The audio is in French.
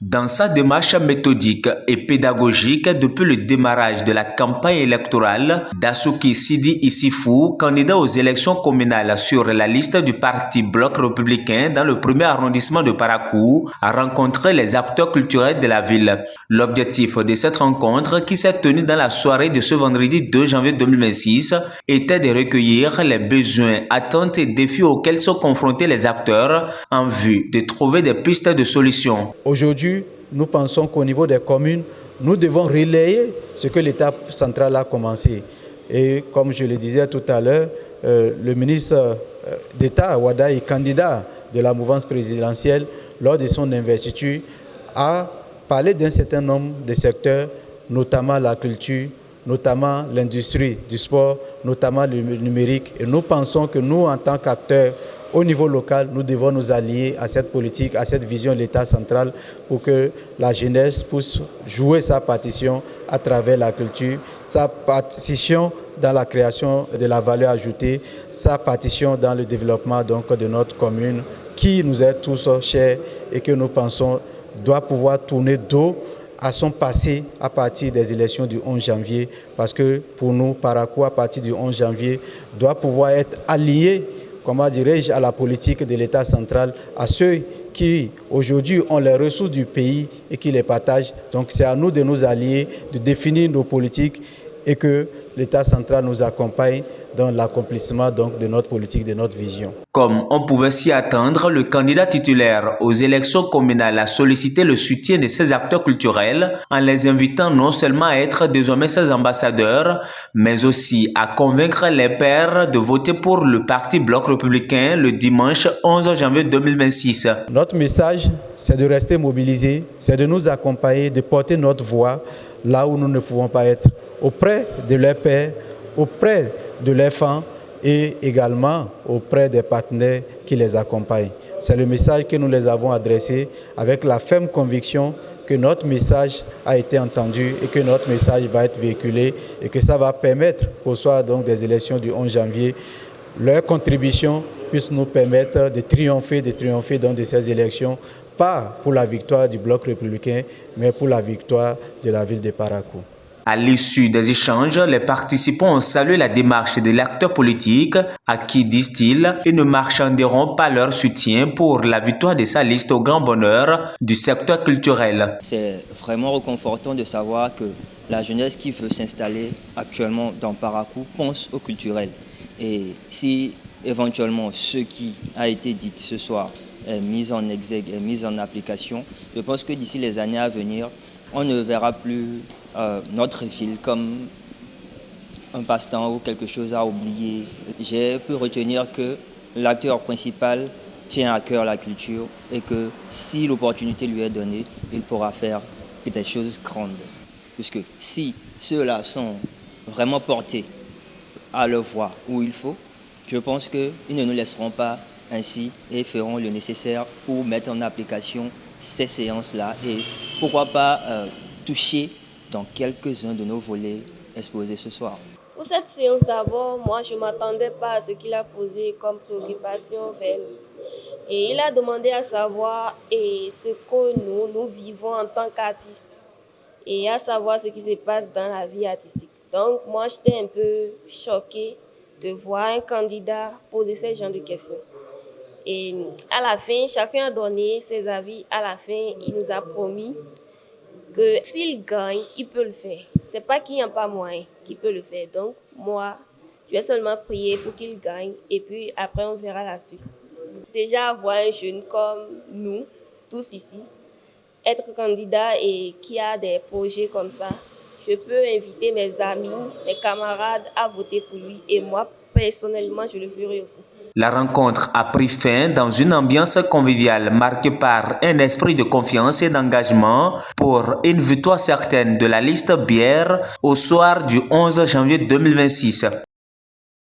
Dans sa démarche méthodique et pédagogique depuis le démarrage de la campagne électorale, Dassouki Sidi Issifou, candidat aux élections communales sur la liste du parti Bloc républicain dans le premier arrondissement de Parakou, a rencontré les acteurs culturels de la ville. L'objectif de cette rencontre, qui s'est tenue dans la soirée de ce vendredi 2 janvier 2026, était de recueillir les besoins, attentes et défis auxquels sont confrontés les acteurs en vue de trouver des pistes de solutions. Aujourd'hui, nous pensons qu'au niveau des communes, nous devons relayer ce que l'État central a commencé. Et comme je le disais tout à l'heure, le ministre d'État, Wada, est candidat de la mouvance présidentielle lors de son investiture, a parlé d'un certain nombre de secteurs, notamment la culture, notamment l'industrie du sport, notamment le numérique. Et nous pensons que nous, en tant qu'acteurs, au niveau local, nous devons nous allier à cette politique, à cette vision de l'État central pour que la jeunesse puisse jouer sa partition à travers la culture, sa partition dans la création de la valeur ajoutée, sa partition dans le développement donc, de notre commune qui nous est tous chère et que nous pensons doit pouvoir tourner dos à son passé à partir des élections du 11 janvier parce que pour nous, Parakou, à partir du 11 janvier, doit pouvoir être allié, comment dirais-je, à la politique de l'État central, à ceux qui aujourd'hui ont les ressources du pays et qui les partagent. Donc c'est à nous de nous allier, de définir nos politiques et que l'État central nous accompagne dans l'accomplissement donc, de notre politique, de notre vision. Comme on pouvait s'y attendre, le candidat titulaire aux élections communales a sollicité le soutien de ses acteurs culturels en les invitant non seulement à être désormais ses ambassadeurs, mais aussi à convaincre les pairs de voter pour le parti Bloc républicain le dimanche 11 janvier 2026. Notre message, c'est de rester mobilisés, c'est de nous accompagner, de porter notre voix là où nous ne pouvons pas être, auprès de leurs pairs, auprès de leurs femmes et également auprès des partenaires qui les accompagnent. C'est le message que nous les avons adressé avec la ferme conviction que notre message a été entendu et que notre message va être véhiculé et que ça va permettre au soir donc des élections du 11 janvier, leur contribution puisse nous permettre de triompher dans de ces élections, pas pour la victoire du Bloc républicain, mais pour la victoire de la ville de Parakou. À l'issue des échanges, les participants ont salué la démarche de l'acteur politique à qui, disent-ils, ils ne marchanderont pas leur soutien pour la victoire de sa liste au grand bonheur du secteur culturel. C'est vraiment réconfortant de savoir que la jeunesse qui veut s'installer actuellement dans Parakou pense au culturel. Et si éventuellement ce qui a été dit ce soir est mis en exergue, est mis en application, je pense que d'ici les années à venir, on ne verra plus notre ville comme un passe-temps ou quelque chose à oublier. J'ai pu retenir que l'acteur principal tient à cœur la culture et que si l'opportunité lui est donnée, il pourra faire des choses grandes. Puisque si ceux-là sont vraiment portés à leur voie où il faut, je pense qu'ils ne nous laisseront pas ainsi et feront le nécessaire pour mettre en application ces séances-là et pourquoi pas toucher dans quelques-uns de nos volets exposés ce soir. Pour cette séance d'abord, moi je ne m'attendais pas à ce qu'il a posé comme préoccupation vers nous. Et il a demandé à savoir ce que nous vivons en tant qu'artistes et à savoir ce qui se passe dans la vie artistique. Donc moi j'étais un peu choquée de voir un candidat poser ce genre de questions. Et à la fin, chacun a donné ses avis. À la fin, il nous a promis que s'il gagne, il peut le faire. C'est pas qu'il n'y a pas moyen qu'il peut le faire. Donc, moi, je vais seulement prier pour qu'il gagne et puis après, on verra la suite. Déjà, voir un jeune comme nous, tous ici, être candidat et qui a des projets comme ça, je peux inviter mes amis, mes camarades à voter pour lui et moi, personnellement, je le ferai aussi. La rencontre a pris fin dans une ambiance conviviale marquée par un esprit de confiance et d'engagement pour une victoire certaine de la liste bière au soir du 11 janvier 2026.